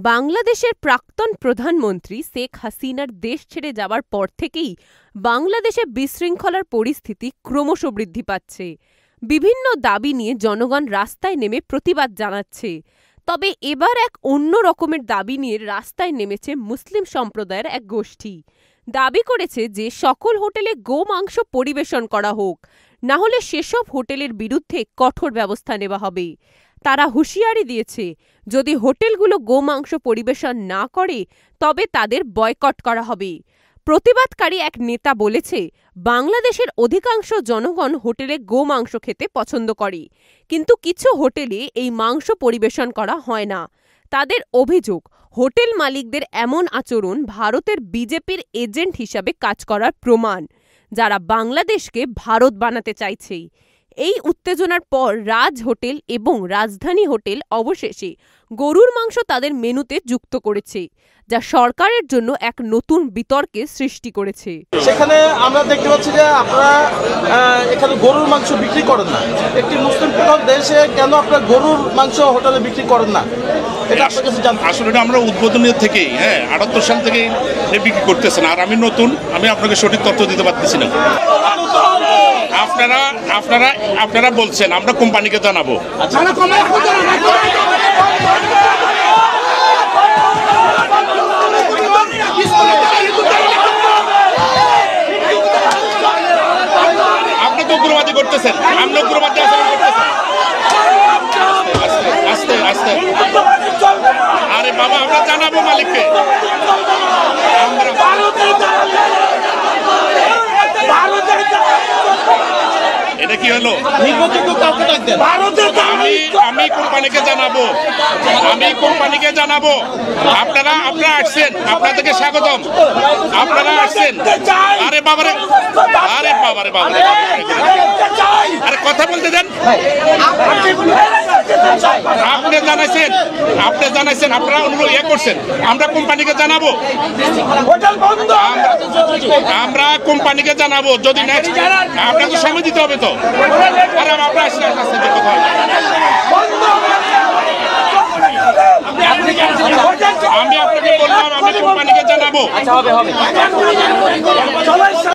বাংলাদেশের প্রাক্তন প্রধানমন্ত্রী শেখ হাসিনার দেশ ছেড়ে যাবার পর থেকেই বাংলাদেশে বিশৃঙ্খলার পরিস্থিতি ক্রমশ বৃদ্ধি পাচ্ছে। বিভিন্ন দাবি নিয়ে জনগণ রাস্তায় নেমে প্রতিবাদ জানাচ্ছে। তবে এবার এক অন্য রকমের দাবি নিয়ে রাস্তায় নেমেছে মুসলিম সম্প্রদায়ের এক গোষ্ঠী। দাবি করেছে যে সকল হোটেলে গোমাংস পরিবেশন করা হোক, না হলে সেসব হোটেলের বিরুদ্ধে কঠোর ব্যবস্থা নেওয়া হবে। তারা হুঁশিয়ারি দিয়েছে, যদি হোটেলগুলো গোমাংস পরিবেশন না করে তবে তাদের বয়কট করা হবে। প্রতিবাদকারী এক নেতা বলেছে, বাংলাদেশের অধিকাংশ জনগণ হোটেলে গোমাংস খেতে পছন্দ করে, কিন্তু কিছু হোটেলে এই মাংস পরিবেশন করা হয় না। তাদের অভিযোগ, হোটেল মালিকদের এমন আচরণ ভারতের বিজেপির এজেন্ট হিসাবে কাজ করার প্রমাণ, যারা বাংলাদেশকে ভারত বানাতে চাইছে। এই উত্তেজনার পর রাজ হোটেল এবং রাজধানী হোটেল অবশেষে গরুর মাংস তাদের মেনুতে যুক্ত করেছে, যা সরকারের জন্য এক নতুন বিতর্কের সৃষ্টি করেছে। সেখানে আমরা দেখতে পাচ্ছি যে আপনারা এখানে গরুর মাংস বিক্রি করেন না। একটি মুসলিম প্রধান দেশে কেন আপনারা গরুর মাংস হোটেলে বিক্রি করেন না? এটা আপনার কাছে জানতে। আসলে আমরা উদ্বোধনী থেকেই 78 সাল থেকেই বিক্রি করতেছেন, আর আমি নতুন, আমি আপনাকে সঠিক তথ্য দিতে পারতেছি না। আপনারা বলছেন, আমরা কোম্পানিকে জানাবো। আপনি তো উগ্রবাদী করতেছেন, আপনি উগ্রবাদী আচরণ করতেছেন। আস্তে আস্তে, আরে বাবা, আমরা জানাবো মালিককে। এটা কি হলো? আমি কোম্পানিকে জানাবো, আপনারা আসছেন, আপনাদেরকে স্বাগতম। আপনারা আসছেন। আরে বাবারে, আরে কথা বলতে দেন। আপনি জানাইছেন, আপনারা অনুরোধ করছেন, আমরা কোম্পানিকে জানাবো। আমরা কোম্পানিকে জানাবো, যদি নেক্সট আপনাকে সময় দিতে হবে তো। আরে আমরা আসলে কথা আমি আপনাকে বললাম, আমি কোম্পানিকে জানাবো।